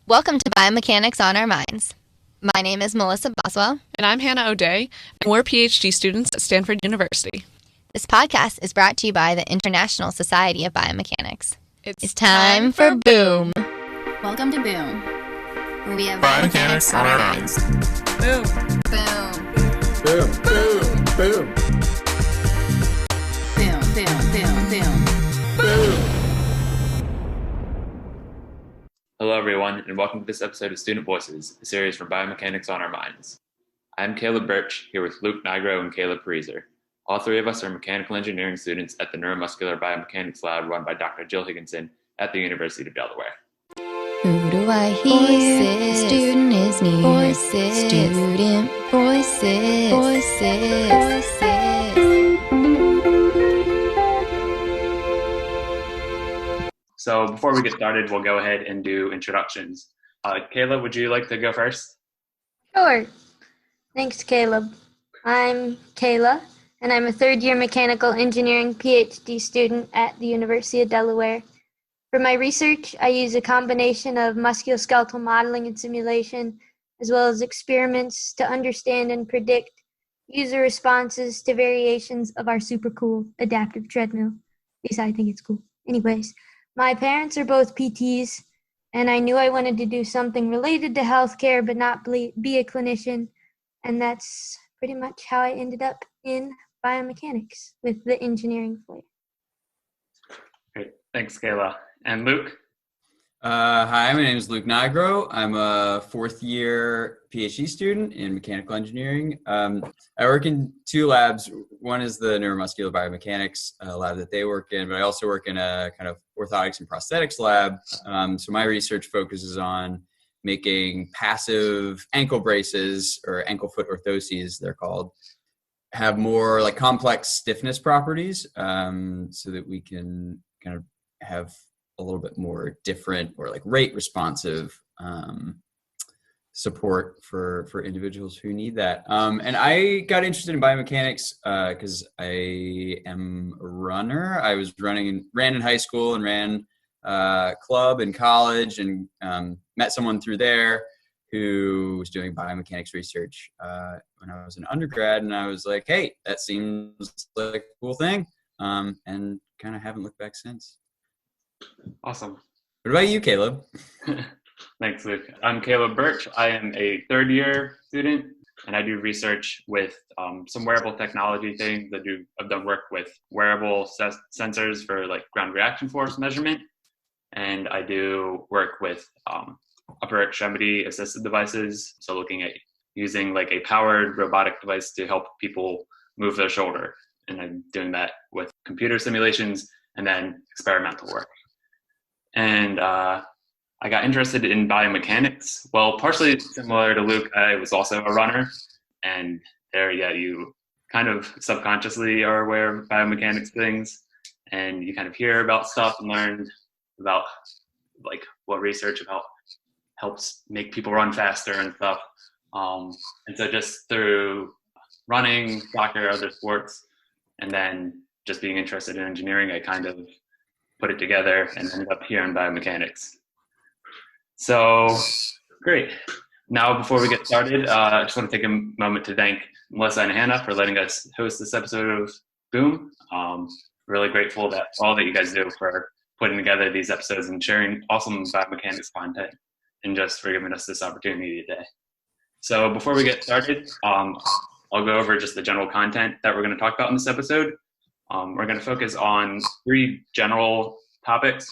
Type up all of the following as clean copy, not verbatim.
Welcome to Biomechanics on Our Minds. My name is Melissa Boswell. And I'm Hannah O'Day, and we're PhD students at Stanford University. This podcast is brought to you by the International Society of Biomechanics. It's time for Boom. Welcome to Boom, where we have Biomechanics on our minds. Boom. Boom. Boom, boom, boom. Boom, boom, boom, boom. Boom. Hello, everyone, and welcome to this episode of Student Voices, a series from Biomechanics on Our Minds. I'm Kaleb Burch, here with Luke Nigro and Kayla Pariser. All three of us are mechanical engineering students at the Neuromuscular Biomechanics lab run by Dr. Jill Higginson at the University of Delaware. Who do I hear? Voices. Student is near. Voices. Student voices. Voices. Voices. So before we get started, we'll go ahead and do introductions. Kayla, would you like to go first? Sure. Thanks, Caleb. I'm Kayla, and I'm a third-year mechanical engineering PhD student at the University of Delaware. For my research, I use a combination of musculoskeletal modeling and simulation, as well as experiments to understand and predict user responses to variations of our super cool adaptive treadmill. At least I think it's cool. Anyways, my parents are both PTs, and I knew I wanted to do something related to healthcare but not be a clinician, and that's pretty much how I ended up in biomechanics with the engineering flair. Great. Thanks, Kayla. And Luke? Hi, my name is Luke Nigro. I'm a fourth-year PhD student in mechanical engineering. I work in two labs. One is the Neuromuscular Biomechanics lab that they work in, but I also work in a kind of orthotics and prosthetics lab. So my research focuses on making passive ankle braces, or ankle foot orthoses, they're called, have more like complex stiffness properties, so that we can kind of have a little bit more different or like rate responsive support for individuals who need that. And I got interested in biomechanics because I am a runner. I was ran in high school and ran club in college, and met someone through there who was doing biomechanics research when I was an undergrad, and I was like, hey, that seems like a cool thing, and kind of haven't looked back since. Awesome. What about you, Caleb? Thanks, Luke. I'm Kaleb Burch. I am a third-year student, and I do research with some wearable technology things. I've done work with wearable sensors for like ground reaction force measurement, and I do work with upper extremity assisted devices. So looking at using like a powered robotic device to help people move their shoulder, and I'm doing that with computer simulations and then experimental work. And I got interested in biomechanics. Well, partially similar to Luke, I was also a runner. And there, yeah, you kind of subconsciously are aware of biomechanics things. And you kind of hear about stuff and learn about like what research about helps make people run faster and stuff. And so just through running, soccer, other sports, and then just being interested in engineering, I kind of put it together and ended up here in biomechanics. So, great. Now, before we get started, I just want to take a moment to thank Melissa and Hannah for letting us host this episode of Boom. Really grateful that all that you guys do for putting together these episodes and sharing awesome biomechanics content, and just for giving us this opportunity today. So before we get started, I'll go over just the general content that we're going to talk about in this episode. We're going to focus on three general topics.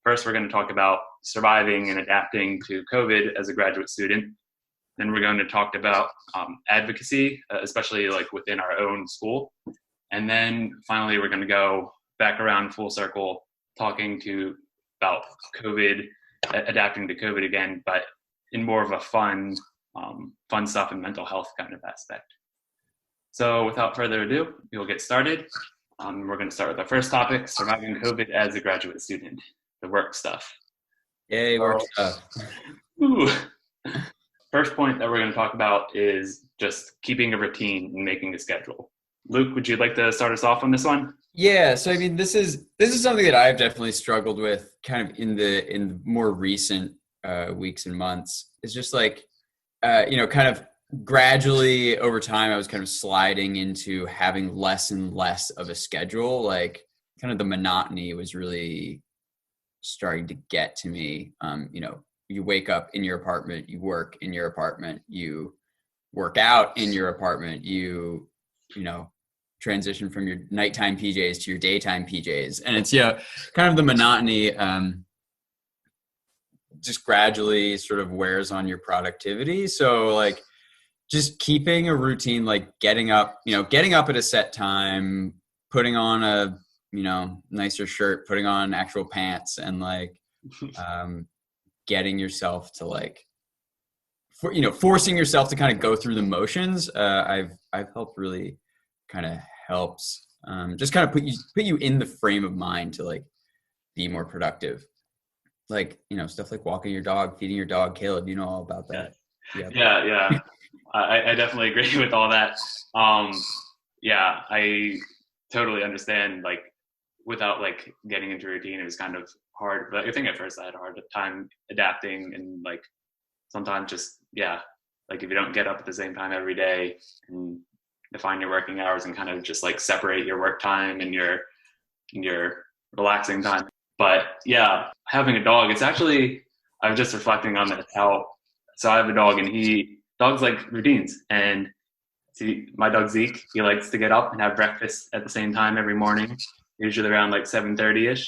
First, we're going to talk about surviving and adapting to COVID as a graduate student. Then we're going to talk about advocacy, especially like within our own school. And then finally, we're going to go back around full circle, talking about COVID, adapting to COVID again, but in more of a fun stuff and mental health kind of aspect. So without further ado, we'll get started. We're going to start with our first topic, surviving COVID as a graduate student, the work stuff. Yay, work stuff. First point that we're going to talk about is just keeping a routine and making a schedule. Luke, would you like to start us off on this one? Yeah, so I mean, this is something that I've definitely struggled with kind of in the more recent weeks and months is just like, kind of gradually over time, I was kind of sliding into having less and less of a schedule. Like kind of the monotony was really starting to get to me. You wake up in your apartment, you work in your apartment, you work out in your apartment, you transition from your nighttime PJs to your daytime PJs. And it's, kind of the monotony, just gradually sort of wears on your productivity. So like just keeping a routine, like getting up at a set time, putting on a, nicer shirt, putting on actual pants, and like, getting yourself to like, forcing yourself to kind of go through the motions. I've helped really kind of helps, just kind of put you in the frame of mind to like be more productive. Like, stuff like walking your dog, feeding your dog. Caleb, you know all about that. Yeah. I definitely agree with all that. I totally understand, like, without like getting into routine, it was kind of hard. But I think at first I had a hard time adapting, and like sometimes just, like if you don't get up at the same time every day and define your working hours and kind of just like separate your work time and your relaxing time. But having a dog, it's actually, I was just reflecting on that, so I have a dog, and dogs like routines. And see, my dog Zeke, he likes to get up and have breakfast at the same time every morning, usually around like 7:30ish.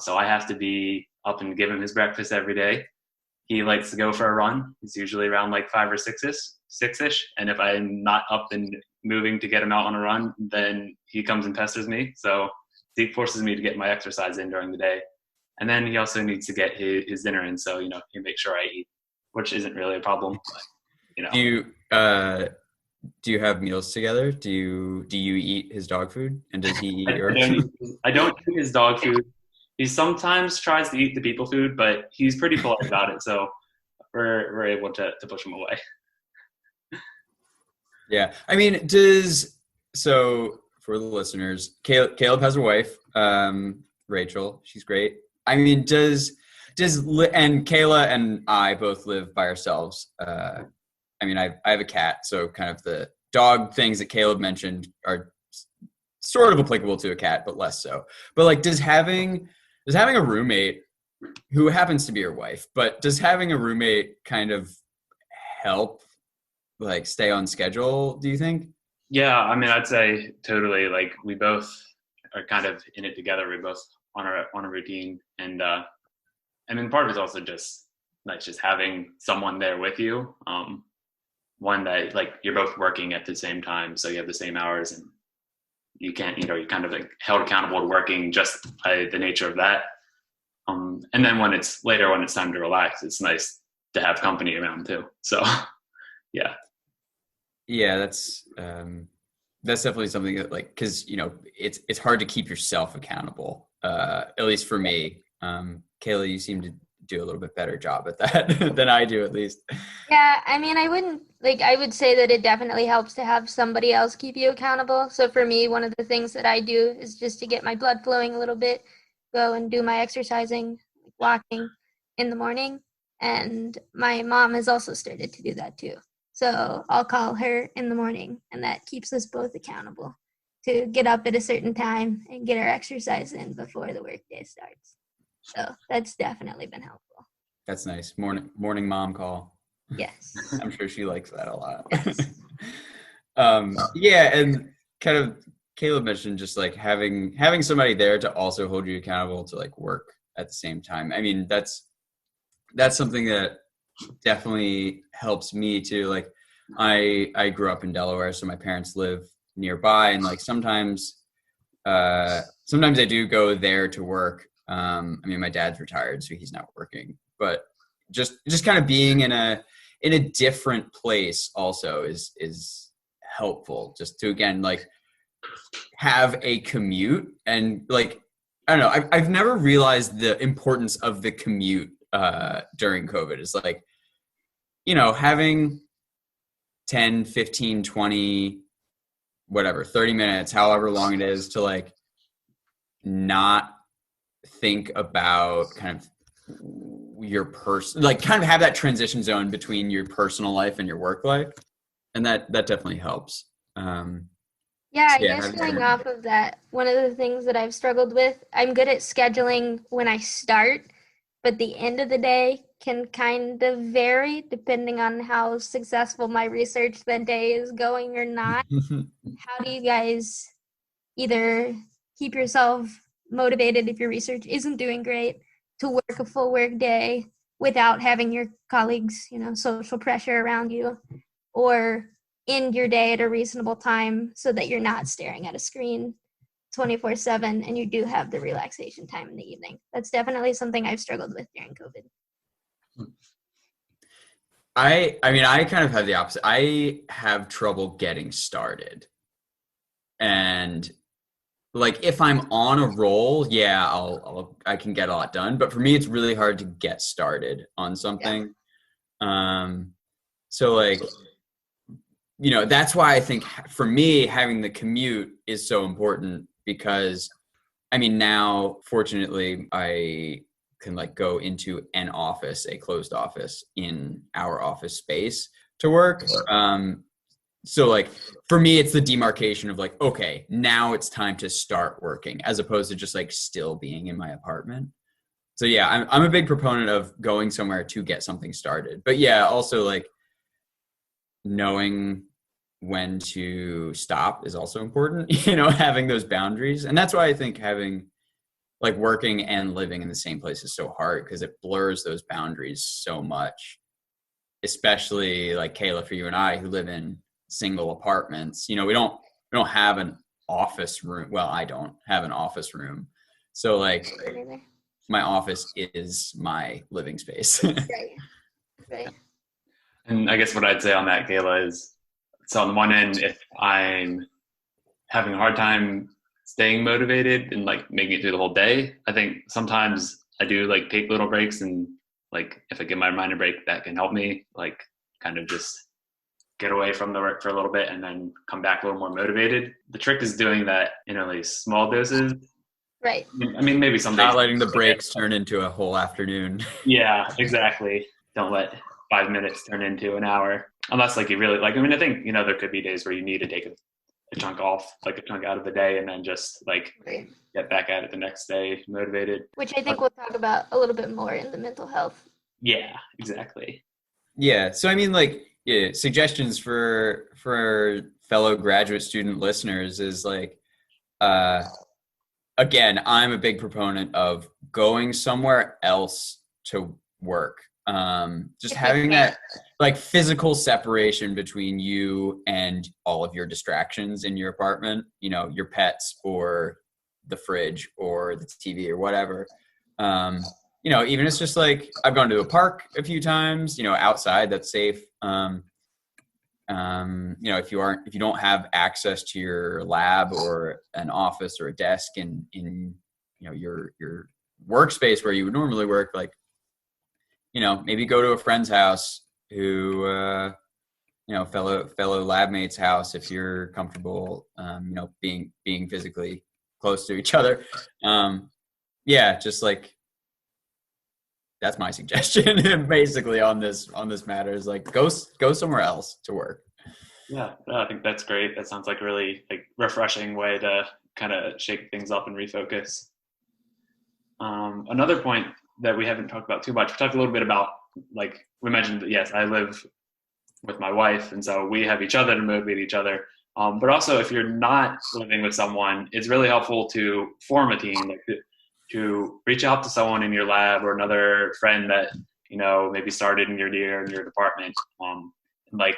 So I have to be up and give him his breakfast every day. He likes to go for a run. It's usually around like 5 or 6ish. And if I'm not up and moving to get him out on a run, then he comes and pesters me. So Zeke forces me to get my exercise in during the day. And then he also needs to get his dinner in. So, he makes sure I eat, which isn't really a problem. But, Do you have meals together? Do you eat his dog food? And does he eat yours? I don't eat his dog food. He sometimes tries to eat the people food, but he's pretty polite about it. So we're able to push him away. Yeah. I mean, so for the listeners, Caleb has a wife, Rachel. She's great. I mean, and Kayla and I both live by ourselves. I have a cat, so kind of the dog things that Caleb mentioned are sort of applicable to a cat, but less so. But like, does having a roommate who happens to be your wife, but does having a roommate kind of help like stay on schedule, do you think? Yeah, I mean, I'd say totally. Like, we both are kind of in it together. We're both on a routine, and part of it's also just having someone there with you. One that like you're both working at the same time, so you have the same hours, and you can't, you're kind of like held accountable to working just by the nature of that. And then when it's time to relax, it's nice to have company around too. So, yeah. Yeah, that's definitely something that, like, because it's hard to keep yourself accountable. At least for me, Kayla, you seem to do a little bit better job at that than I do, at least. Yeah, I mean, I would say that it definitely helps to have somebody else keep you accountable. So for me, one of the things that I do is just to get my blood flowing a little bit, go and do my exercising, walking in the morning. And my mom has also started to do that too. So I'll call her in the morning, and that keeps us both accountable to get up at a certain time and get our exercise in before the workday starts. So that's definitely been helpful. That's nice. Morning mom call. Yes. I'm sure she likes that a lot. Yes. Yeah, and kind of Caleb mentioned just like having somebody there to also hold you accountable to like work at the same time. I mean, that's something that definitely helps me too. Like I grew up in Delaware, so my parents live nearby, and like sometimes I do go there to work. My dad's retired, so he's not working, but just kind of being in a different place also is helpful, just to, again, like have a commute. And like, I don't know, I've never realized the importance of the commute during COVID. It's like, having 10, 15, 20, whatever, 30 minutes, however long it is, to like not think about kind of your like kind of have that transition zone between your personal life and your work life. And that definitely helps. Yeah, I guess going off of that, one of the things that I've struggled with, I'm good at scheduling when I start, but the end of the day can kind of vary depending on how successful my research that day is going or not. How do you guys either keep yourself motivated if your research isn't doing great to work a full work day without having your colleagues, social pressure around you, or end your day at a reasonable time so that you're not staring at a screen 24/7 and you do have the relaxation time in the evening? That's definitely something I've struggled with during COVID. I mean, I kind of have the opposite. I have trouble getting started. And like, if I'm on a roll, yeah, I can get a lot done. But for me, it's really hard to get started on something. Yeah. So like, that's why I think for me, having the commute is so important, because I mean, now fortunately I can like go into an office, a closed office in our office space to work. So like for me, it's the demarcation of like, okay, now it's time to start working, as opposed to just like still being in my apartment. So yeah, I'm a big proponent of going somewhere to get something started. But yeah, also like knowing when to stop is also important, having those boundaries. And that's why I think having like working and living in the same place is so hard, because it blurs those boundaries so much, especially like Kayla, for you and I who live in single apartments. We don't have an office room. Well, I don't have an office room. So like my office is my living space. Right. And I guess what I'd say on that, Kayla, is, so on the one end, if I'm having a hard time staying motivated and like making it through the whole day, I think sometimes I do like take little breaks, and like if I give my mind a break, that can help me like kind of just get away from the work for a little bit and then come back a little more motivated. The trick is doing that in only small doses. Right. I mean, maybe some days. Not letting the breaks turn into a whole afternoon. Yeah, exactly. Don't let 5 minutes turn into an hour. Unless like you really like, I mean, I think, there could be days where you need to take a chunk off, like a chunk out of the day, and then just like get back at it the next day motivated. Which I think we'll talk about a little bit more in the mental health. Yeah, exactly. Yeah. So I mean, like, suggestions for fellow graduate student listeners is like, again, I'm a big proponent of going somewhere else to work. Just having that like physical separation between you and all of your distractions in your apartment, your pets or the fridge or the TV or whatever. Even it's just like, I've gone to a park a few times, outside, that's safe. If you don't have access to your lab or an office or a desk in your workspace where you would normally work, like, maybe go to a friend's house who, fellow lab mate's house, if you're comfortable, being physically close to each other. Just like, that's my suggestion basically on this matter, is like, go somewhere else to work. Yeah, I think that's great. That sounds like a really like refreshing way to kind of shake things up and refocus. Another point that we haven't talked about too much, we talked a little bit about, like we mentioned that, yes, I live with my wife, and so we have each other to motivate each other. But also, if you're not living with someone, it's really helpful to form a team, like to reach out to someone in your lab or another friend that, maybe started in your year in your department, and like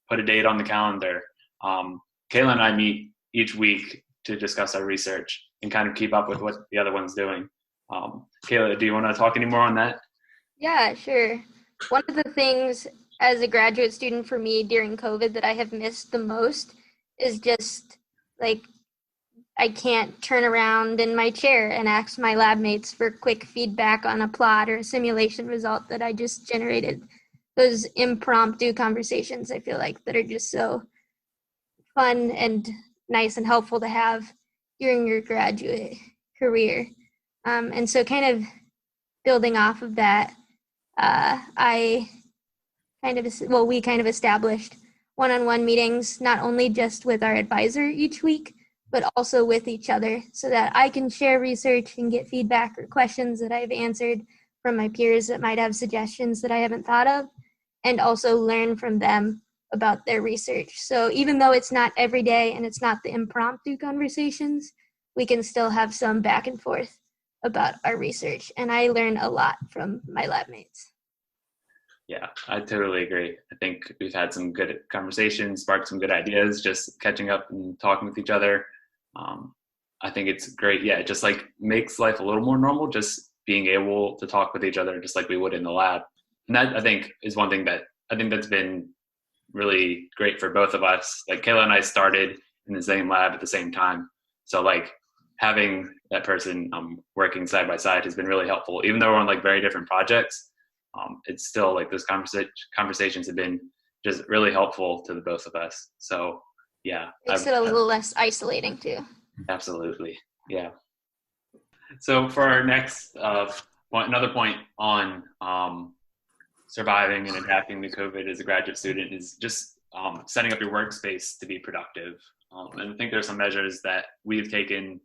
put a date on the calendar. Kayla and I meet each week to discuss our research and kind of keep up with what the other one's doing. Kayla, do you want to talk any more on that? Yeah, sure. One of the things as a graduate student for me during COVID that I have missed the most is just like, I can't turn around in my chair and ask my lab mates for quick feedback on a plot or a simulation result that I just generated. Those impromptu conversations, I feel like, that are just so fun and nice and helpful to have during your graduate career. And so kind of building off of that, we kind of established one-on-one meetings, not only just with our advisor each week, but also with each other, so that I can share research and get feedback or questions that I've answered from my peers that might have suggestions that I haven't thought of, and also learn from them about their research. So even though it's not every day and it's not the impromptu conversations, we can still have some back and forth about our research. And I learn a lot from my lab mates. Yeah, I totally agree. I think we've had some good conversations, sparked some good ideas, just catching up and talking with each other. I think it's great. Yeah, it just like makes life a little more normal, just being able to talk with each other just like we would in the lab. And that, I think, is one thing that I think that's been really great for both of us. Like Kayla and I started in the same lab at the same time. So like having that person working side by side has been really helpful. Even though we're on like very different projects, it's still like those conversations have been just really helpful to the both of us. So yeah. Makes it a little less isolating too. Absolutely. Yeah. So for our next another point on surviving and adapting to COVID as a graduate student is just setting up your workspace to be productive. And I think there's some measures that we've taken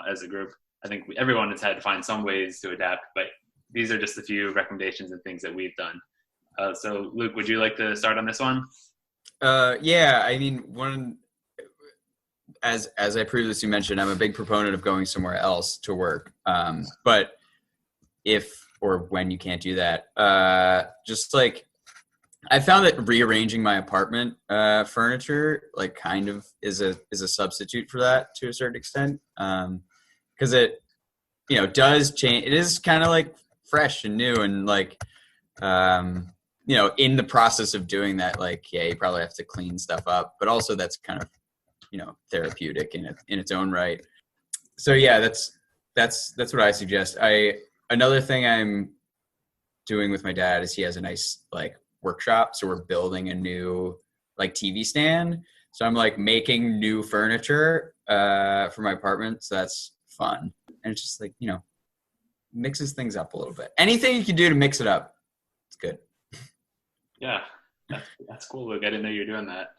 as a group. I think everyone has had to find some ways to adapt, but these are just a few recommendations and things that we've done. So Luke, would you like to start on this one? Yeah, I mean, as I previously mentioned, I'm a big proponent of going somewhere else to work. But if or when you can't do that, just like I found that rearranging my apartment furniture like kind of is a substitute for that to a certain extent, because it does change. It is kind of like fresh and new, and like in the process of doing that, like you probably have to clean stuff up, but also that's kind of therapeutic in its own right. So yeah, that's what I suggest. Another thing I'm doing with my dad is he has a nice like workshop, so we're building a new like TV stand. So I'm like making new furniture for my apartment. So that's fun, and it's just like mixes things up a little bit. Anything you can do to mix it up, it's good. Yeah, that's cool, Luke. I didn't know you were doing that.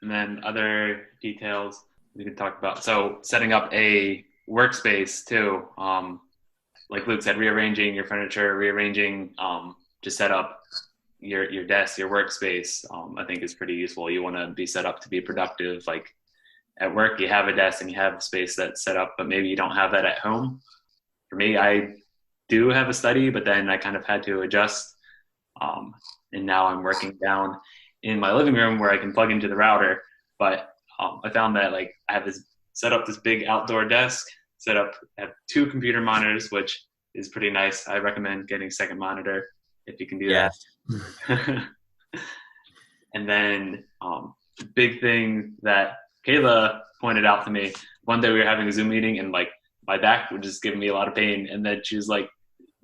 And then other details we could talk about. So setting up a workspace too. Like Luke said, rearranging your furniture, rearranging to set up your desk, your workspace, I think is pretty useful. You want to be set up to be productive. Like at work, you have a desk and you have a space that's set up, but maybe you don't have that at home. For me, I do have a study, but then I kind of had to adjust. And now I'm working down in my living room where I can plug into the router. But I found that like I have set up this big outdoor desk, have 2 computer monitors, which is pretty nice. I recommend getting a second monitor if you can do that. And then big thing that Kayla pointed out to me, one day we were having a Zoom meeting and like my back was just giving me a lot of pain. And then she was like,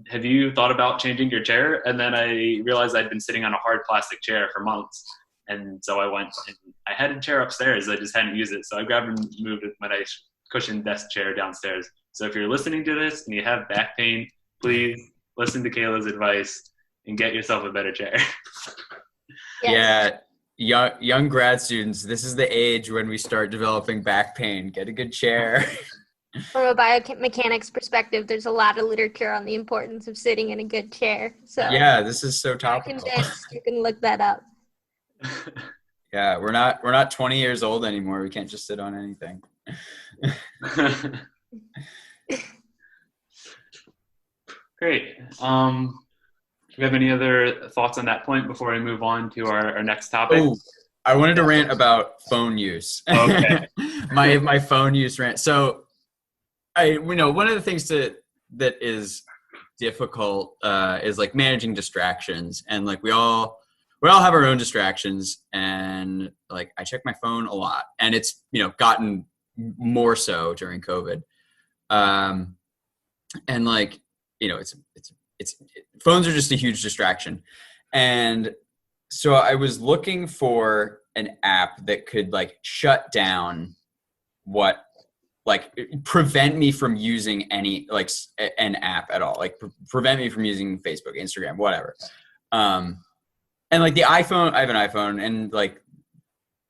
have you thought about changing your chair? And then I realized I'd been sitting on a hard plastic chair for months. And so I went and I had a chair upstairs. I just hadn't used it. So I grabbed and moved my nice cushioned desk chair downstairs. So if you're listening to this and you have back pain, please listen to Kayla's advice and get yourself a better chair. Yes. Yeah. Young grad students, this is the age when we start developing back pain. Get a good chair. From a biomechanics perspective, there's a lot of literature on the importance of sitting in a good chair. So yeah, this is so topical. You can look that up. Yeah, we're not 20 years old anymore. We can't just sit on anything. Great. Do you have any other thoughts on that point before we move on to our next topic? Oh, I wanted to rant about phone use. Okay. my phone use rant. So one of the things that is difficult is like managing distractions, and like we all have our own distractions, and like I check my phone a lot, and it's gotten more so during COVID, and like it's phones are just a huge distraction, and so I was looking for an app that could like shut down what like prevent me from using any like an app at all, like prevent me from using Facebook, Instagram, whatever. And like the iPhone, I have an iPhone, and like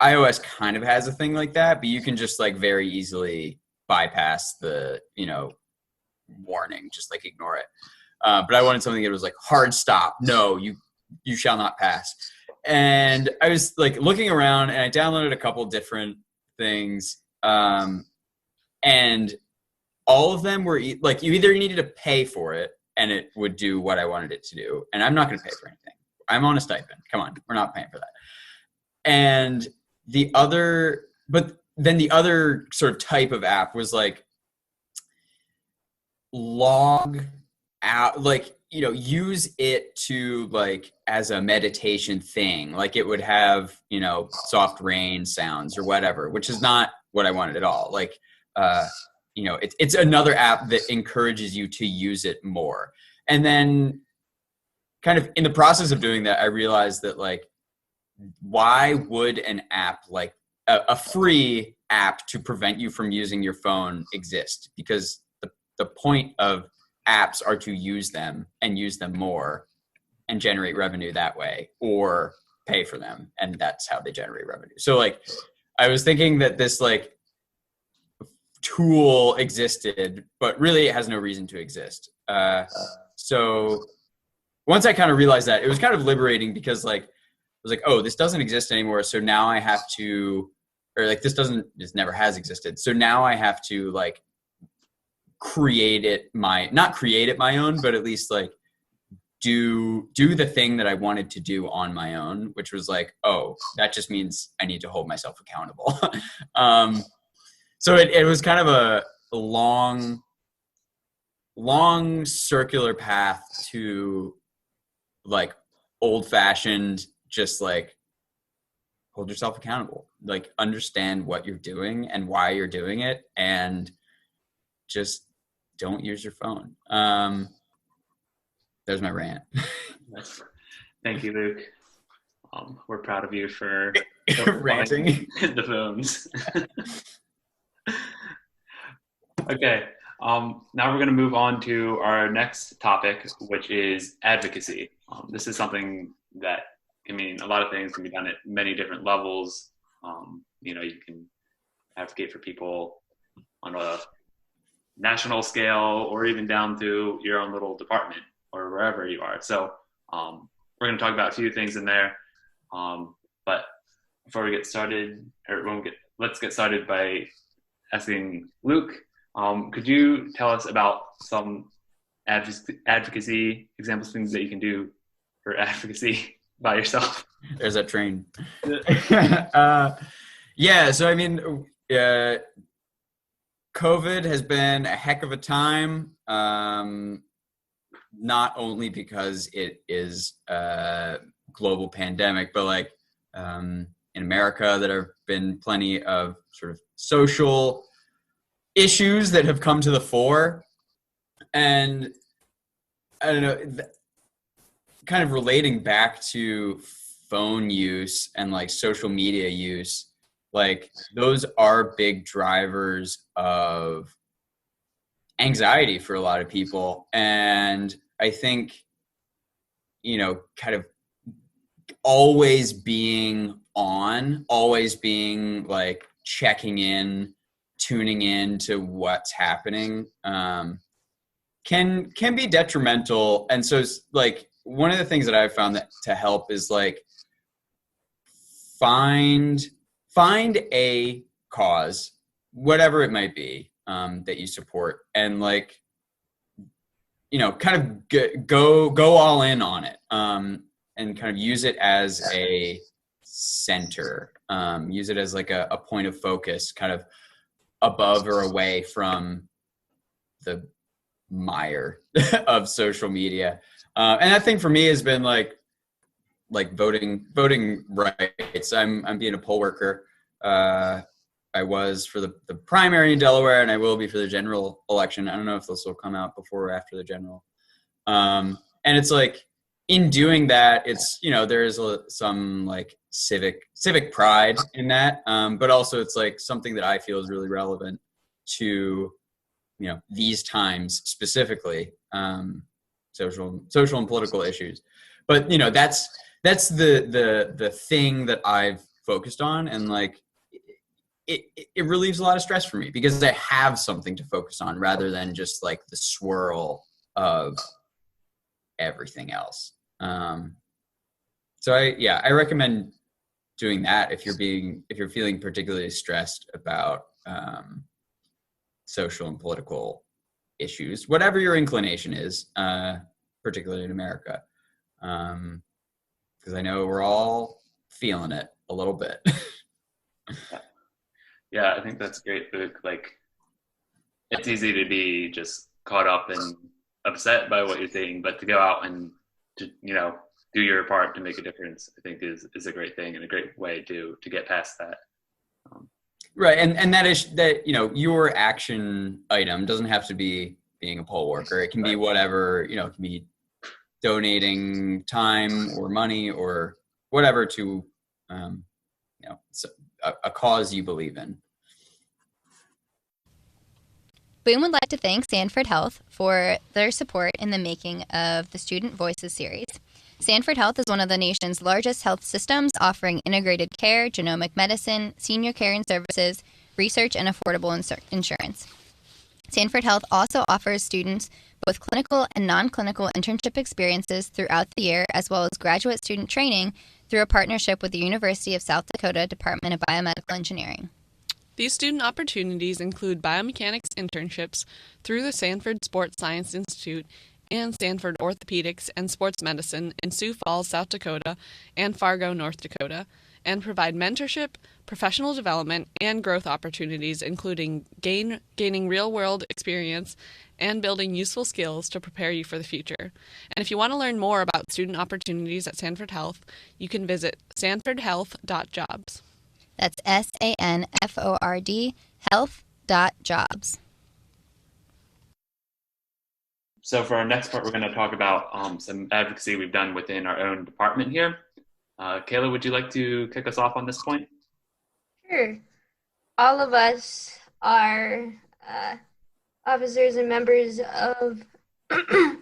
iOS kind of has a thing like that, but you can just like very easily bypass the, you know, warning, just like ignore it. But I wanted something that was like hard stop. No, you shall not pass. And I was like looking around, and I downloaded a couple different things. And all of them were like, you either needed to pay for it and it would do what I wanted it to do. And I'm not going to pay for anything. I'm on a stipend. Come on. We're not paying for that. And but then the other sort of type of app was like log out, like, you know, use it to like as a meditation thing. Like it would have, you know, soft rain sounds or whatever, which is not what I wanted at all. Like, you know, it's another app that encourages you to use it more. And then kind of in the process of doing that, I realized that like, why would an app like a free app to prevent you from using your phone exist? Because the point of apps are to use them and use them more and generate revenue that way, or pay for them. And that's how they generate revenue. So like, I was thinking that this like tool existed, but really it has no reason to exist. So once I kind of realized that, it was kind of liberating, because like, I was like, oh, this doesn't exist anymore. So now I have to, or like, this never has existed. So now I have to like not create it my own, but at least like do the thing that I wanted to do on my own, which was like, oh, that just means I need to hold myself accountable. So it was kind of a long circular path to like old fashioned, just like hold yourself accountable, like understand what you're doing and why you're doing it, and just don't use your phone. There's my rant. Thank you, Luke. We're proud of you for ranting the phones. Okay. Now we're going to move on to our next topic, which is advocacy. This is something that can mean a lot of things, can be done at many different levels. You know, you can advocate for people on a national scale, or even down to your own little department or wherever you are. So we're going to talk about a few things in there. But before we get started, let's get started by asking Luke, could you tell us about some advocacy examples, things that you can do for advocacy by yourself? There's that train. Yeah, so I mean, COVID has been a heck of a time, not only because it is a global pandemic, but like in America, there have been plenty of sort of social issues that have come to the fore. And I don't know, kind of relating back to phone use and like social media use, like those are big drivers of anxiety for a lot of people. And I think, you know, kind of always being on, always being like checking in, tuning in to what's happening, can be detrimental. And so like one of the things that I've found that to help is like find a cause, whatever it might be, that you support, and like, you know, kind of go all in on it, and kind of use it as a center, use it as like a point of focus, kind of above or away from the mire of social media. And that thing for me has been like voting rights. I'm being a poll worker. I was for the primary in Delaware, and I will be for the general election. I don't know if this will come out before or after the general. And it's like, in doing that, it's, you know, there is some like civic pride in that. But also it's like something that I feel is really relevant. to, these times specifically, social and political issues. But, that's the thing that I've focused on, and like, it relieves a lot of stress for me because I have something to focus on rather than just like the swirl of everything else. So I recommend doing that if you're feeling particularly stressed about social and political issues, whatever your inclination is, particularly in America, because I know we're all feeling it a little bit. Yeah, I think that's great, Luke. Like, it's easy to be just caught up and upset by what you're seeing, but to go out and to, do your part to make a difference, I think is a great thing and a great way to get past that. Right, and that is that, your action item doesn't have to be being a poll worker. It can be whatever, it can be donating time or money or whatever to, a cause you believe in. Boone would like to thank Sanford Health for their support in the making of the Student Voices series. Sanford Health is one of the nation's largest health systems, offering integrated care, genomic medicine, senior care and services, research, and affordable insurance. Sanford Health also offers students both clinical and non-clinical internship experiences throughout the year, as well as graduate student training through a partnership with the University of South Dakota Department of Biomedical Engineering. These student opportunities include biomechanics internships through the Sanford Sports Science Institute and Sanford Orthopedics and Sports Medicine in Sioux Falls, South Dakota, and Fargo, North Dakota, and provide mentorship, professional development, and growth opportunities, including gaining real-world experience and building useful skills to prepare you for the future. And if you want to learn more about student opportunities at Sanford Health, you can visit sanfordhealth.jobs. That's SANFORD health.jobs. So for our next part, we're going to talk about some advocacy we've done within our own department here. Kayla, would you like to kick us off on this point? Sure. All of us are officers and members of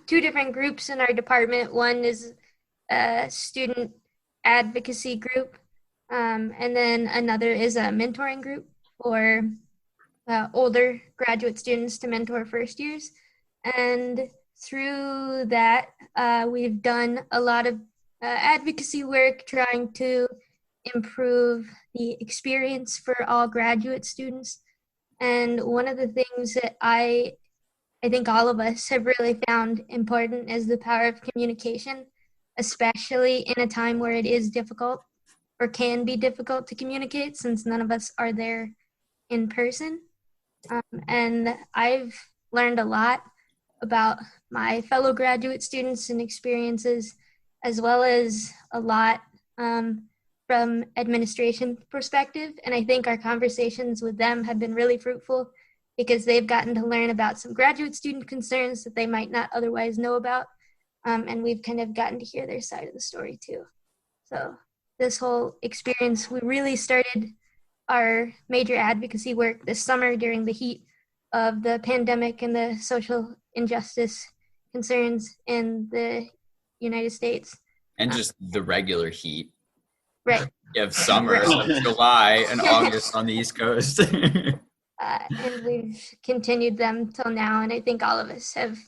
two different groups in our department. One is a student advocacy group, and then another is a mentoring group for older graduate students to mentor first years. And through that, we've done a lot of advocacy work trying to improve the experience for all graduate students. And one of the things that I think all of us have really found important is the power of communication, especially in a time where it is difficult or can be difficult to communicate since none of us are there in person. And I've learned a lot about my fellow graduate students and experiences, as well as a lot from administration perspective. And I think our conversations with them have been really fruitful because they've gotten to learn about some graduate student concerns that they might not otherwise know about. And we've kind of gotten to hear their side of the story too. So this whole experience, we really started our major advocacy work this summer during the heat of the pandemic and the social injustice concerns in the United States. And just the regular heat. Right. You have summer, so July and August on the East Coast. And we've continued them till now. And I think all of us have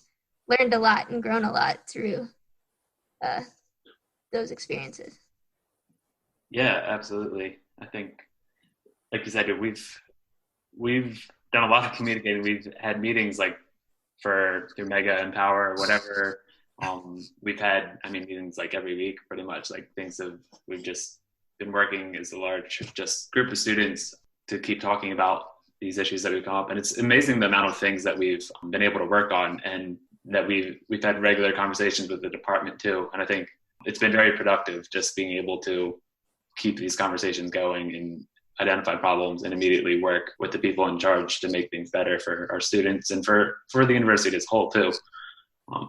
learned a lot and grown a lot through those experiences. Yeah, absolutely. I think, like you said, we've done a lot of communicating. We've had meetings like through Mega Empower or whatever. We've had, meetings like every week, pretty much. Like we've just been working as a large just group of students to keep talking about these issues that we've come up. And it's amazing the amount of things that we've been able to work on, and that we've had regular conversations with the department too. And I think it's been very productive just being able to keep these conversations going and identify problems and immediately work with the people in charge to make things better for our students and for the university as a whole too.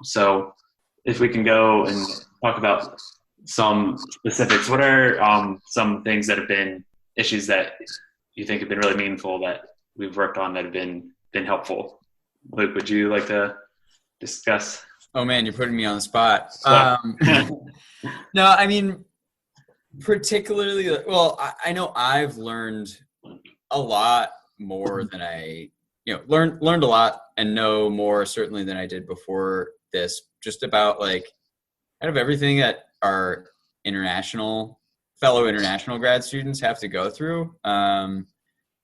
So if we can go and talk about some specifics, what are some things that have been issues that you think have been really meaningful that we've worked on that have been been helpful. Luke, would you like to discuss? Oh man, you're putting me on the spot. Yeah. No, I mean, particularly, well, I know I've learned a lot more than I, learned a lot and know more certainly than I did before this, just about like kind of everything that our fellow international grad students have to go through.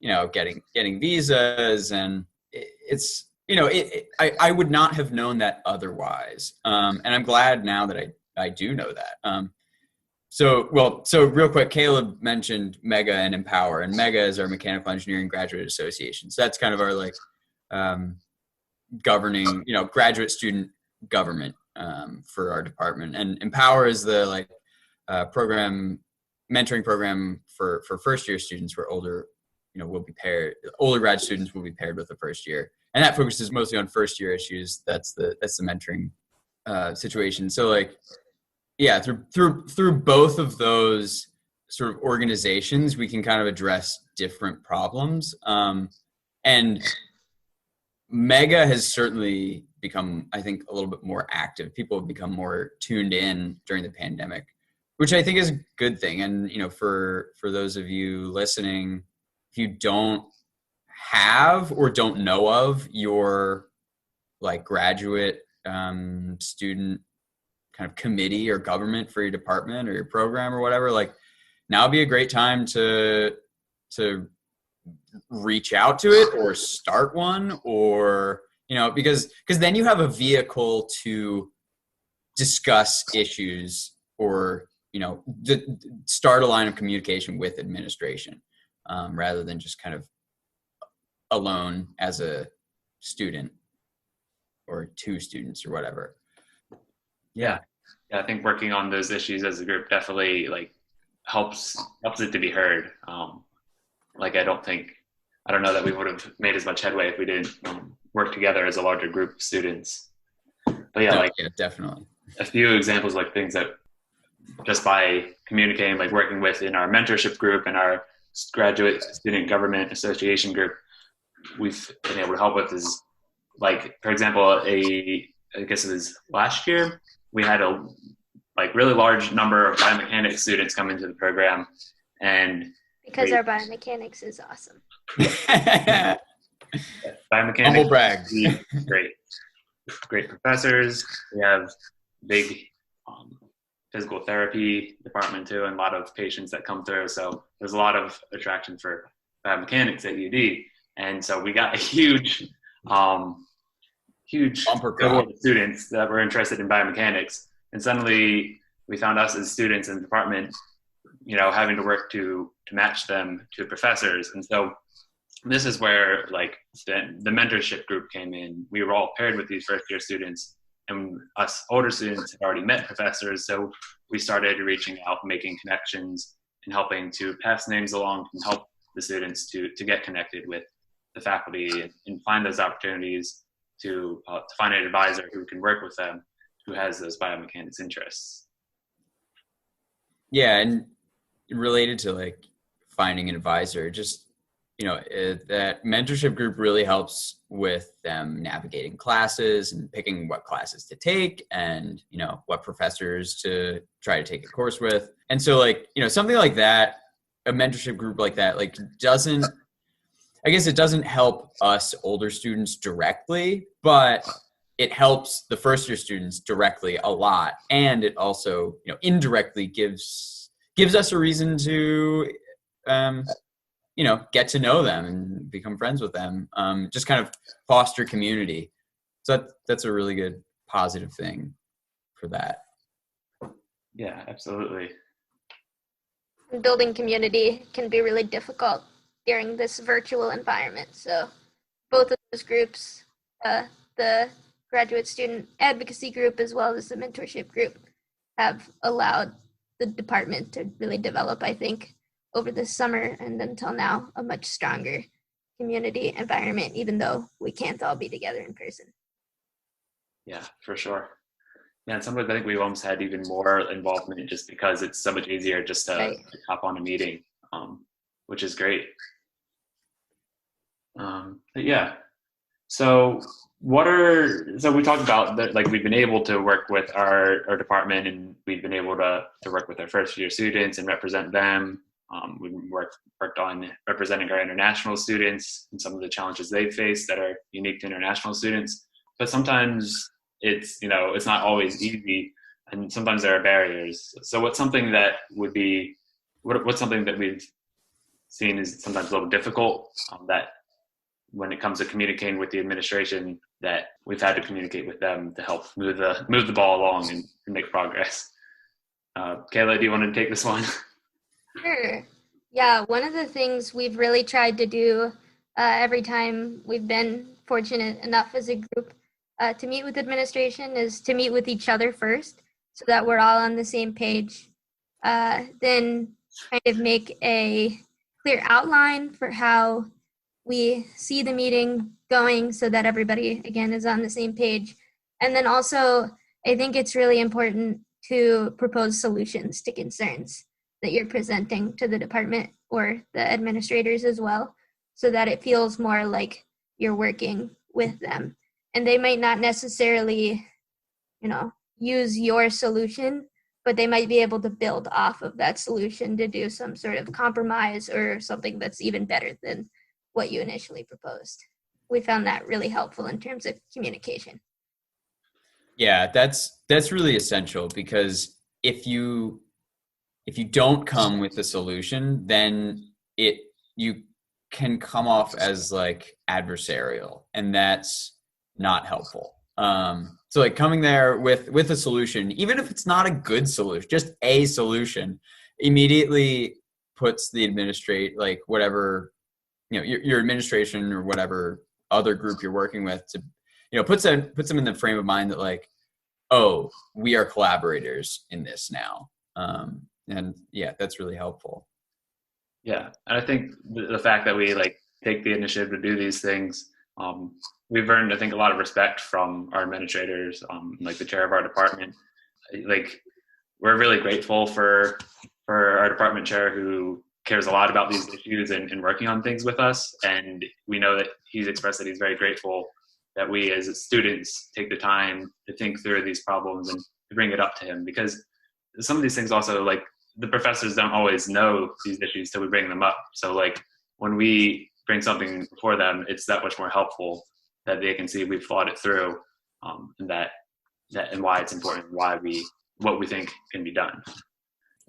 Getting visas, and it's, I would not have known that otherwise. And I'm glad now that I do know that. So real quick, Kaleb mentioned MEGA and Empower, and MEGA is our Mechanical Engineering Graduate Association. So that's kind of our like governing, graduate student government for our department. And Empower is the like mentoring program for first year students, where older grad students will be paired with the first year, and that focuses mostly on first year issues. That's the mentoring situation. So like, yeah, through both of those sort of organizations, we can kind of address different problems. And MEGA has certainly become, I think, a little bit more active. People have become more tuned in during the pandemic, which I think is a good thing. And, for those of you listening, if you don't have or don't know of your like graduate student kind of committee or government for your department or your program or whatever, like now would be a great time to reach out to it or start one, or, because then you have a vehicle to discuss issues or, start a line of communication with administration, rather than just kind of alone as a student or two students or whatever. Yeah, I think working on those issues as a group definitely like helps it to be heard. I don't know that we would have made as much headway if we didn't work together as a larger group of students. But yeah, definitely a few examples, like things that just by communicating, like working with in our mentorship group and our graduate student government association group, we've been able to help with is like, for example, I guess it was last year, we had a like really large number of biomechanics students come into the program, and because our biomechanics is awesome. Biomechanics, humble brag. Great professors. We have big physical therapy department too, and a lot of patients that come through. So there's a lot of attraction for biomechanics at UD, and so we got a huge bumper cohort of students that were interested in biomechanics, and suddenly we found us as students in the department, having to work to match them to professors. And so this is where like the mentorship group came in. We were all paired with these first year students, and us older students had already met professors. So we started reaching out, making connections, and helping to pass names along and help the students to get connected with the faculty and find those opportunities to find an advisor who can work with them, who has those biomechanics interests. Yeah, and related to like finding an advisor, just that mentorship group really helps with them navigating classes and picking what classes to take, and what professors to try to take a course with. And so like something like that, a mentorship group like that, like it doesn't help us older students directly, but it helps the first year students directly a lot. And it also, indirectly gives us a reason to, get to know them and become friends with them. Just kind of foster community. So that's a really good positive thing for that. Yeah, absolutely. Building community can be really difficult during this virtual environment. So both of those groups, the graduate student advocacy group as well as the mentorship group, have allowed the department to really develop, I think, over the summer and until now, a much stronger community environment, even though we can't all be together in person. Yeah, for sure. Yeah, and sometimes I think we've almost had even more involvement just because it's so much easier just to hop on a meeting, which is great. But yeah, So so we talked about that, like we've been able to work with our department, and we've been able to work with our first year students and represent them. We've worked on representing our international students and some of the challenges they face that are unique to international students. But sometimes it's not always easy, and sometimes there are barriers. So what's something that we've seen is sometimes a little difficult, that when it comes to communicating with the administration, that we've had to communicate with them to help move the ball along and make progress. Kayla, do you want to take this one? Sure. Yeah, one of the things we've really tried to do every time we've been fortunate enough as a group to meet with administration is to meet with each other first, so that we're all on the same page. Then kind of make a clear outline for how we see the meeting going, so that everybody, again, is on the same page. And then also, I think it's really important to propose solutions to concerns that you're presenting to the department or the administrators as well, so that it feels more like you're working with them. And they might not necessarily, use your solution, but they might be able to build off of that solution to do some sort of compromise or something that's even better than what you initially proposed. We found that really helpful in terms of communication. Yeah, that's really essential, because if you don't come with a solution, then you can come off as like adversarial, and that's not helpful. So like coming there with a solution, even if it's not a good solution, just a solution, immediately puts the like whatever, your administration or whatever other group you're working with to, puts them in the frame of mind that like, oh, we are collaborators in this now. And yeah, that's really helpful. Yeah, and I think the fact that we like take the initiative to do these things, we've earned, I think, a lot of respect from our administrators, like the chair of our department. Like, we're really grateful for our department chair, who cares a lot about these issues and working on things with us. And we know that he's expressed that he's very grateful that we as students take the time to think through these problems and to bring it up to him, because some of these things also, like, the professors don't always know these issues till we bring them up. So like when we bring something for them, it's that much more helpful that they can see we've thought it through, and that and why it's important, what we think can be done.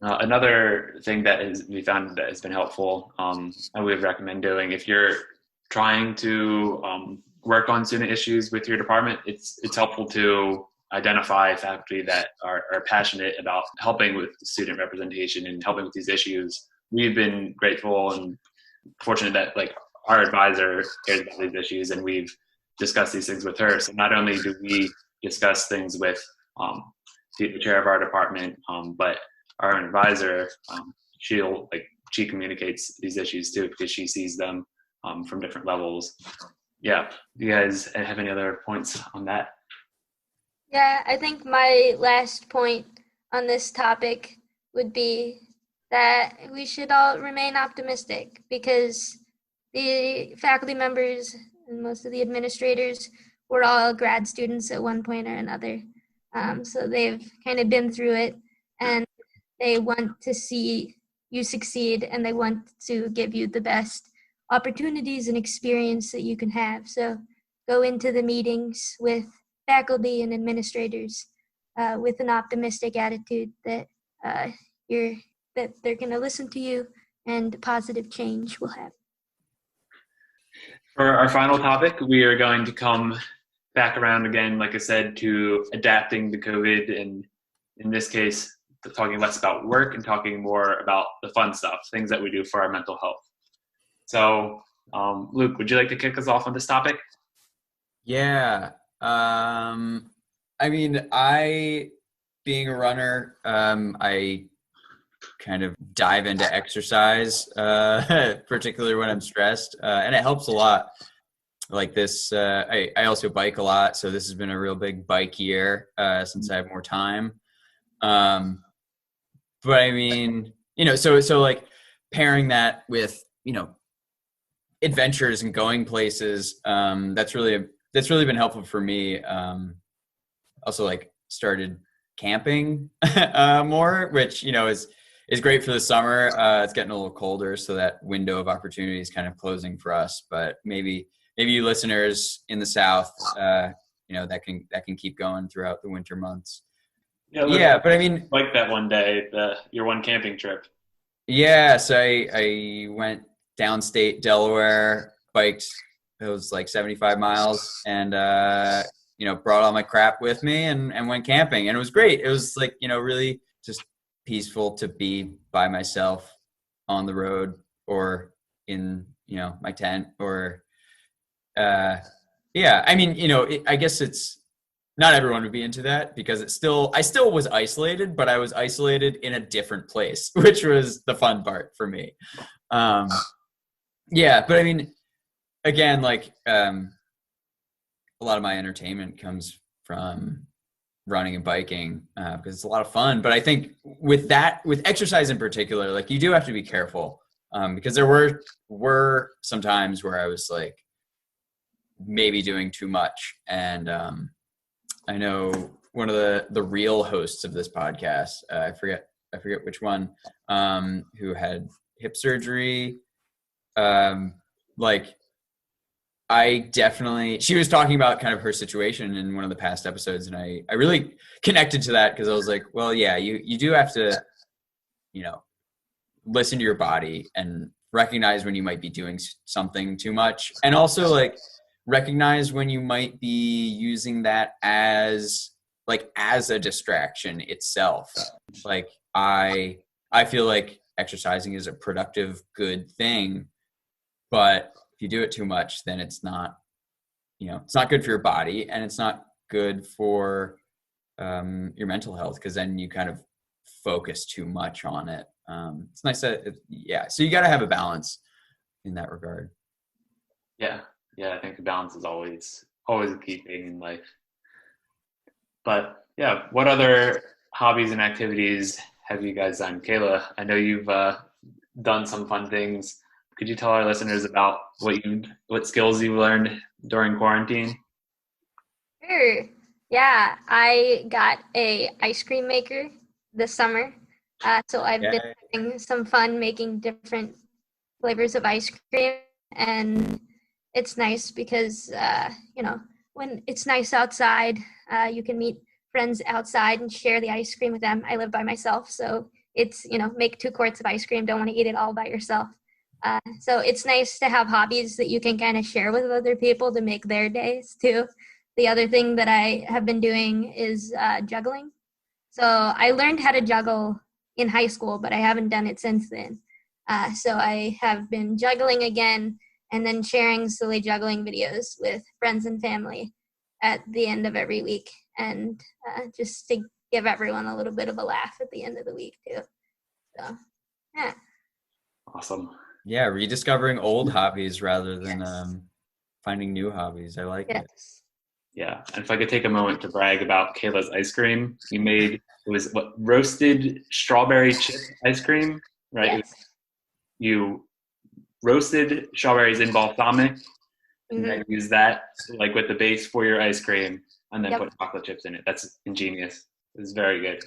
Another thing that we found that has been helpful, and we would recommend doing, if you're trying to work on student issues with your department, it's helpful to identify faculty that are passionate about helping with student representation and helping with these issues. We've been grateful and fortunate that like our advisor cares about these issues, and we've discussed these things with her. So not only do we discuss things with the chair of our department, but our own advisor, she communicates these issues too, because she sees them from different levels. Yeah. Do you guys have any other points on that? Yeah, I think my last point on this topic would be that we should all remain optimistic, because the faculty members and most of the administrators were all grad students at one point or another. So they've kind of been through it, and they want to see you succeed, and they want to give you the best opportunities and experience that you can have. So go into the meetings with faculty and administrators with an optimistic attitude that they're going to listen to you, and positive change will happen. For our final topic, we are going to come back around again, like I said, to adapting to COVID, and in this case, talking less about work and talking more about the fun stuff, things that we do for our mental health. So, Luke, would you like to kick us off on this topic? Yeah. Being a runner, I kind of dive into exercise, particularly when I'm stressed, and it helps a lot. Like this, I also bike a lot, so this has been a real big bike year since I have more time. But I mean, so like pairing that with, adventures and going places. That's really been helpful for me. Also like started camping more, which, you know, is great for the summer. It's getting a little colder, so that window of opportunity is kind of closing for us, but maybe you listeners in the South, you know, that can keep going throughout the winter months. Yeah, but I mean, like that one day, your one camping trip. Yeah, so I went downstate Delaware, biked. It was like 75 miles, and you know, brought all my crap with me and went camping, and it was great. It was like, you know, really just peaceful to be by myself on the road or in, you know, my tent or yeah. I mean, you know, I guess it's not everyone would be into that because I still was isolated, but I was isolated in a different place, which was the fun part for me. Yeah, but I mean, again, like a lot of my entertainment comes from running and biking because it's a lot of fun. But I think with exercise in particular, like you do have to be careful because there were some times where I was like maybe doing too much. And I know one of the real hosts of this podcast, I forget which one, who had hip surgery. Like she was talking about kind of her situation in one of the past episodes, and I really connected to that because I was like, well, yeah, you do have to, you know, listen to your body and recognize when you might be doing something too much, and also like recognize when you might be using that as a distraction itself. Like I feel like exercising is a productive, good thing, but if you do it too much, then it's not, you know, it's not good for your body, and it's not good for your mental health because then you kind of focus too much on it. It's nice that, yeah. So you got to have a balance in that regard. Yeah, I think the balance is always a key thing in life. But yeah, what other hobbies and activities have you guys done? Kayla, I know you've done some fun things. Could you tell our listeners about what skills you learned during quarantine? Sure. Yeah, I got a ice cream maker this summer. So I've been having some fun making different flavors of ice cream, and it's nice because, you know, when it's nice outside, you can meet friends outside and share the ice cream with them. I live by myself, so it's, you know, make 2 quarts of ice cream, don't want to eat it all by yourself. So it's nice to have hobbies that you can kind of share with other people to make their days too. The other thing that I have been doing is juggling. So I learned how to juggle in high school, but I haven't done it since then. So I have been juggling again and then sharing silly juggling videos with friends and family at the end of every week, and just to give everyone a little bit of a laugh at the end of the week too. So, yeah. Awesome. Yeah, rediscovering old hobbies rather than finding new hobbies. I like it. Yeah, and if I could take a moment to brag about Kayla's ice cream, it was roasted strawberry chip ice cream, right? Yes. You roasted strawberries in balsamic, and Mm-hmm. then use that like with the base for your ice cream, and then put chocolate chips in it. That's ingenious. It's very good.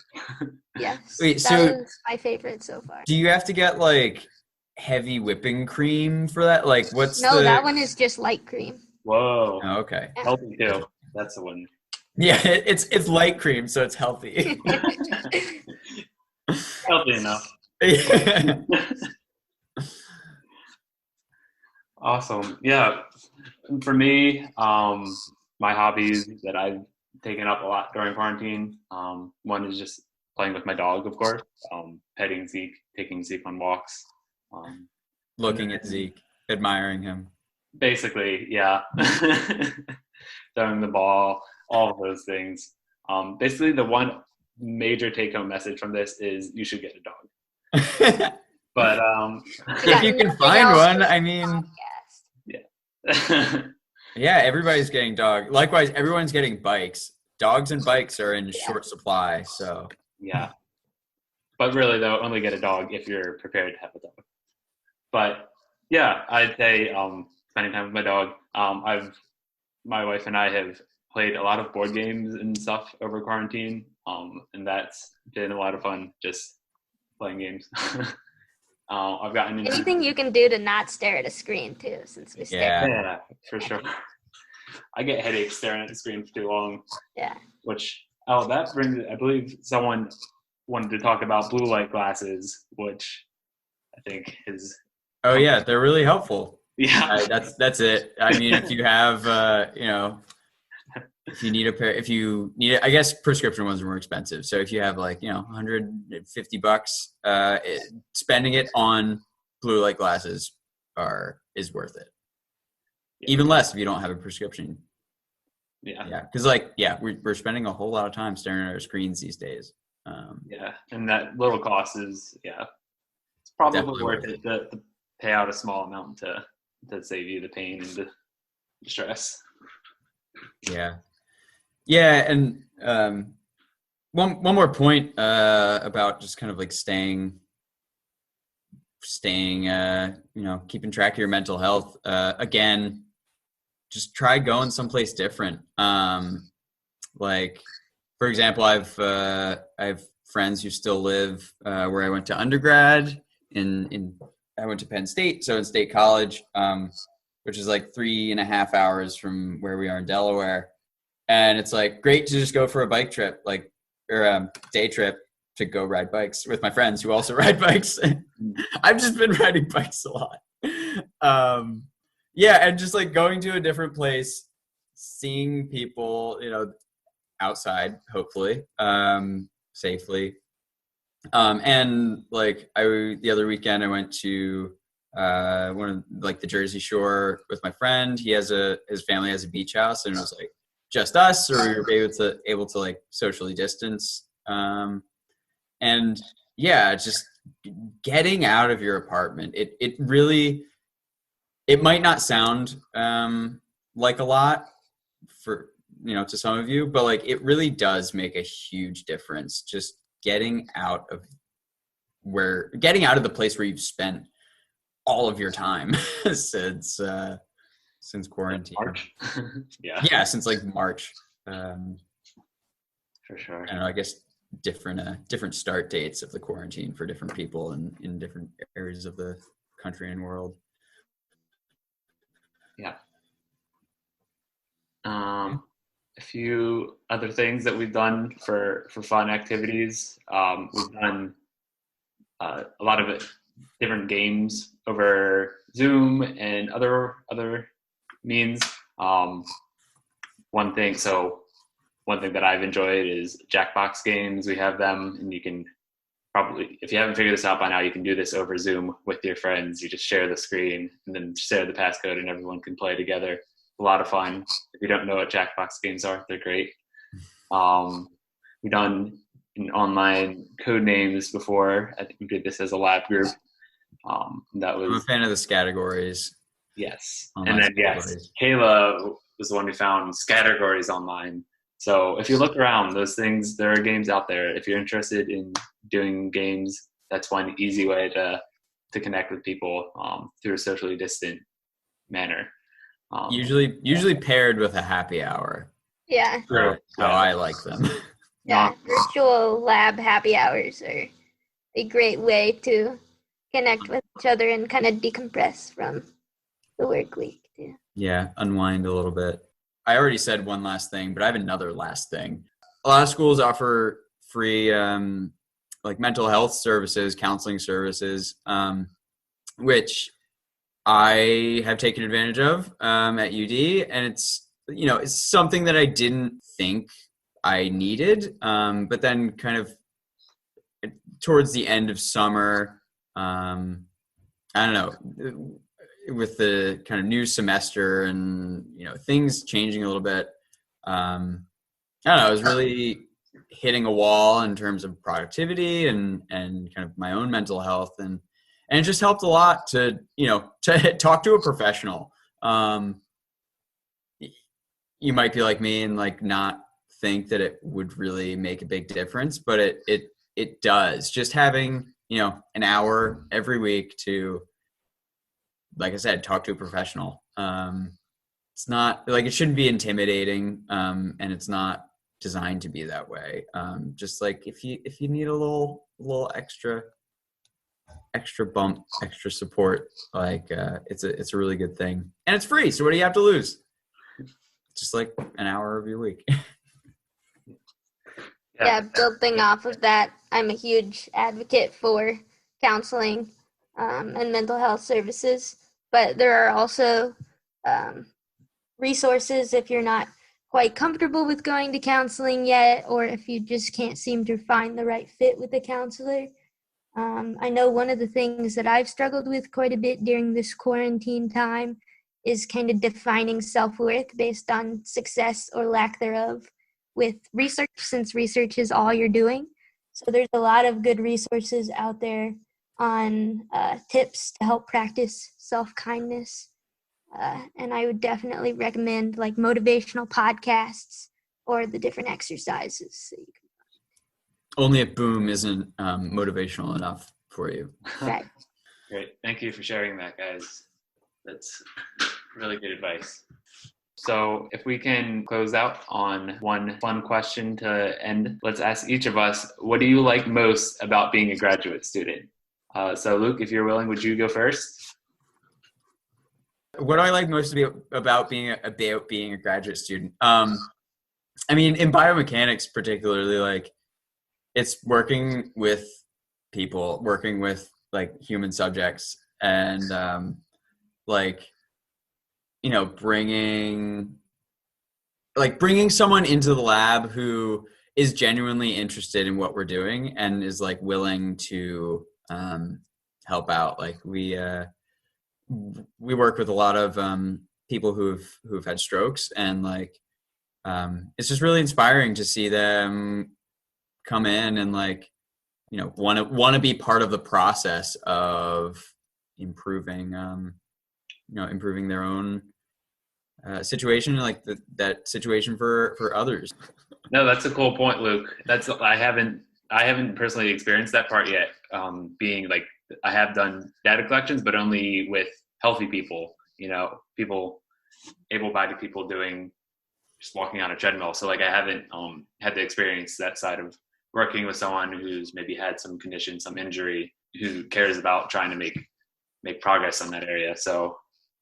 Yes. Wait, that was my favorite so far. Do you have to get like heavy whipping cream for that? Like that one is just light cream. Whoa. Oh, okay. Healthy too. That's the one. Yeah, it's light cream, so it's healthy. Healthy enough. Awesome. Yeah. For me, my hobbies that I've taken up a lot during quarantine, one is just playing with my dog, of course, petting Zeke, taking Zeke on walks. Looking at Zeke, admiring him. Basically, yeah. Throwing the ball, all of those things. Basically, the one major take-home message from this is you should get a dog. But if you can find one, I mean, yeah. Yeah, everybody's getting dog. Likewise, everyone's getting bikes. Dogs and bikes are in short supply, so. Yeah. But really, though, only get a dog if you're prepared to have a dog. But Yeah, I'd say spending time with my dog. My wife and I have played a lot of board games and stuff over quarantine, and that's been a lot of fun. Just playing games. I've gotten into Anything you can do to not stare at a screen too, since we stare. Yeah, for sure. I get headaches staring at the screen for too long. Yeah. That brings, I believe someone wanted to talk about blue light glasses, which I think is. Oh yeah, they're really helpful. Yeah. That's it. I mean, if you have, if you need a pair, I guess prescription ones are more expensive. So if you have $150, spending it on blue light glasses is worth it. Yeah. Even less if you don't have a prescription. Yeah. Because we're spending a whole lot of time staring at our screens these days. And that little cost is it's probably worth it to pay out a small amount to save you the pain and the stress. Yeah, and one more point about just kind of like staying, keeping track of your mental health. Again, just try going someplace different. Like, for example, I have friends who still live where I went to undergrad I went to Penn State, so in State College, which is like 3.5 hours from where we are in Delaware. And it's like great to just go for a bike trip, or a day trip to go ride bikes with my friends who also ride bikes. I've just been riding bikes a lot. And just like going to a different place, seeing people, outside, hopefully, safely. And like the other weekend I went to one of the Jersey Shore with my friend. His family has a beach house, and it was like just us, or we were able to like socially distance. Just getting out of your apartment. It really, it might not sound like a lot for to some of you, but like it really does make a huge difference. Just getting out of the place where you've spent all of your time since quarantine. March. Yeah, since like March. For sure. I guess different start dates of the quarantine for different people in different areas of the country and world. Yeah. A few other things that we've done for fun activities. We've done a lot of different over Zoom and other means. One thing that I've enjoyed is Jackbox games. We have them, and you can probably, if you haven't figured this out by now, you can do this over Zoom with your friends. You just share the screen and then share the passcode, and everyone can play together. A lot of fun. If you don't know what Jackbox games are, they're great. We've done online code names before. I think we did this as a lab group. I'm a fan of the categories. Yes. And then, Kayla was the one who found categories online. So if you look around, those things, there are games out there. If you're interested in doing games, that's one easy way to connect with people through a socially distant manner. Usually paired with a happy hour. Yeah. True. How I like them. Yeah, virtual lab happy hours are a great way to connect with each other and kind of decompress from the work week too. Yeah, unwind a little bit. I already said one last thing, but I have another last thing. A lot of schools offer free mental health services, counseling services, which I have taken advantage of at UD, and it's something that I didn't think I needed, but then kind of towards the end of summer, I don't know, with the kind of new semester and things changing a little bit, I don't know, I was really hitting a wall in terms of productivity and kind of my own mental health, and it just helped a lot to talk to a professional. You might be like me and like not think that it would really make a big difference, but it does. Just having an hour every week to like I said, talk to a professional. It's not like, it shouldn't be intimidating, and it's not designed to be that way. Just like if you need a little extra bump, extra support, like it's a really good thing, and it's free. So what do you have to lose? Just like an hour of your week. Yeah, building off of that, I'm a huge advocate for counseling and mental health services, but there are also resources if you're not quite comfortable with going to counseling yet, or if you just can't seem to find the right fit with a counselor. I know one of the things that I've struggled with quite a bit during this quarantine time is kind of defining self-worth based on success or lack thereof with research, since research is all you're doing. So there's a lot of good resources out there on tips to help practice self-kindness. And I would definitely recommend like motivational podcasts or the different exercises that you can find. Only if Boom isn't motivational enough for you. Right. Great. Thank you for sharing that, guys. That's really good advice. So if we can close out on one fun question to end, let's ask each of us, what do you like most about being a graduate student? So Luke, if you're willing, would you go first? What do I like most about being a graduate student? I mean, in biomechanics particularly, like, it's working with people, working with like human subjects, and like, you know, bringing someone into the lab who is genuinely interested in what we're doing and is like willing to help out. Like we work with a lot of people who've had strokes, and like it's just really inspiring to see them come in and like, you know, want to be part of the process of improving improving their own situation, like that situation for others. No, that's a cool point, Luke. I haven't personally experienced that part yet. Being like, I have done data collections, but only with healthy people, you know, able-bodied people just walking on a treadmill. So like, I haven't had to experience that side of working with someone who's maybe had some condition, some injury, who cares about trying to make progress on that area. So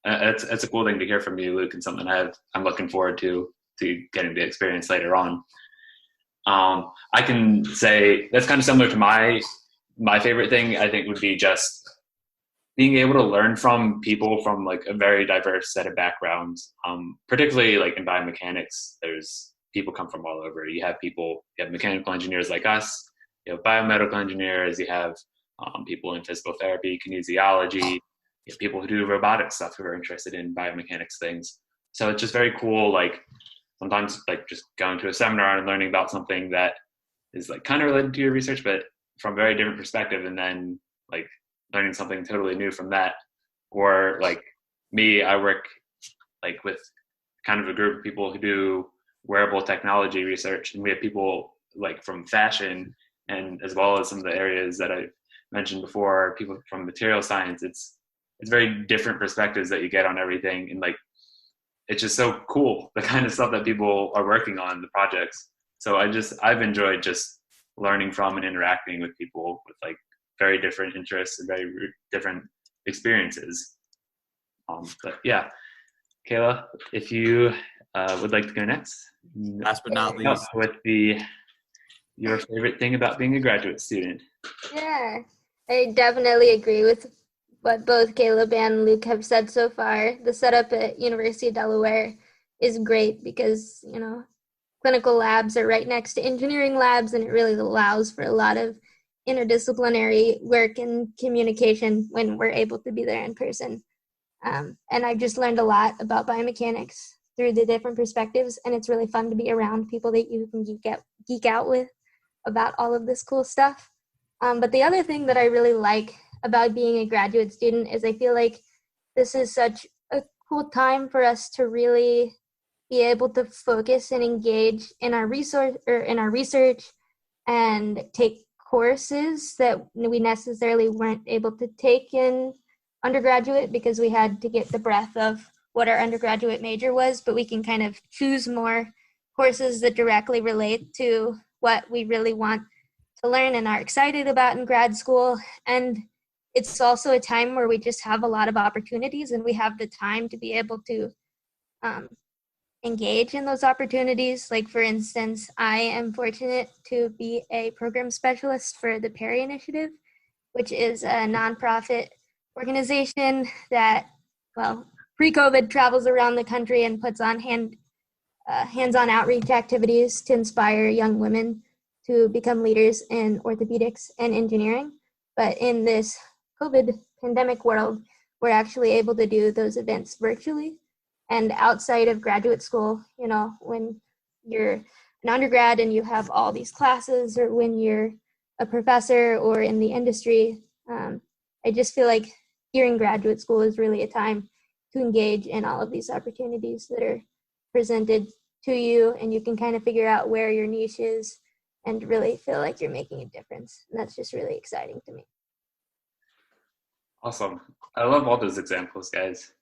it's a cool thing to hear from you, Luke, and something I'm looking forward to getting to experience later on. I can say that's kind of similar to my favorite thing, I think, would be just being able to learn from people from like a very diverse set of backgrounds. Particularly like in biomechanics, there's people come from all over. You have mechanical engineers like us, you have biomedical engineers, you have people in physical therapy, kinesiology, you have people who do robotic stuff who are interested in biomechanics things. So it's just very cool, like sometimes like just going to a seminar and learning about something that is like kind of related to your research, but from a very different perspective, and then like learning something totally new from that. Or like me, I work like with kind of a group of people who do wearable technology research, and we have people like from fashion, and as well as some of the areas that I mentioned before, people from material science. It's very different perspectives that you get on everything, and like it's just so cool, the kind of stuff that people are working on, the projects. So I've enjoyed just learning from and interacting with people with like very different interests and very different experiences. But yeah, Kayla, if you would like to go next. Last but not least, with your favorite thing about being a graduate student. Yeah, I definitely agree with what both Kaleb and Luke have said so far. The setup at University of Delaware is great because, you know, clinical labs are right next to engineering labs, and it really allows for a lot of interdisciplinary work and communication when we're able to be there in person. And I've just learned a lot about biomechanics through the different perspectives, and it's really fun to be around people that you can geek out with about all of this cool stuff. But the other thing that I really like about being a graduate student is I feel like this is such a cool time for us to really be able to focus and engage in our research and take courses that we necessarily weren't able to take in undergraduate because we had to get the breadth of what our undergraduate major was, but we can kind of choose more courses that directly relate to what we really want to learn and are excited about in grad school. And it's also a time where we just have a lot of opportunities and we have the time to be able to engage in those opportunities. Like, for instance, I am fortunate to be a program specialist for the Perry Initiative, which is a nonprofit organization that, well, pre-COVID travels around the country and puts on hands-on outreach activities to inspire young women to become leaders in orthopedics and engineering. But in this COVID pandemic world, we're actually able to do those events virtually. And outside of graduate school, you know, when you're an undergrad and you have all these classes, or when you're a professor or in the industry, I just feel like during graduate school is really a time to engage in all of these opportunities that are presented to you, and you can kind of figure out where your niche is and really feel like you're making a difference. And that's just really exciting to me. Awesome. I love all those examples, guys.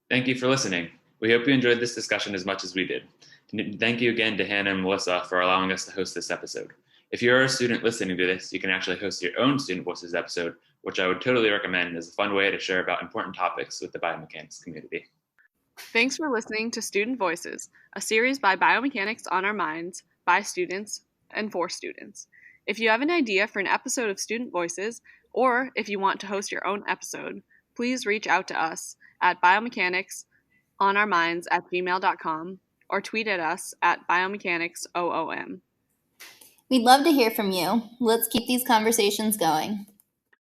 Thank you for listening. We hope you enjoyed this discussion as much as we did. And thank you again to Hannah and Melissa for allowing us to host this episode. If you're a student listening to this, you can actually host your own Student Voices episode, which I would totally recommend as a fun way to share about important topics with the biomechanics community. Thanks for listening to Student Voices, a series by Biomechanics on Our Minds, by students and for students. If you have an idea for an episode of Student Voices, or if you want to host your own episode, please reach out to us at biomechanicsonOurMinds@gmail.com or tweet at us at biomechanicsOOM. We'd love to hear from you. Let's keep these conversations going.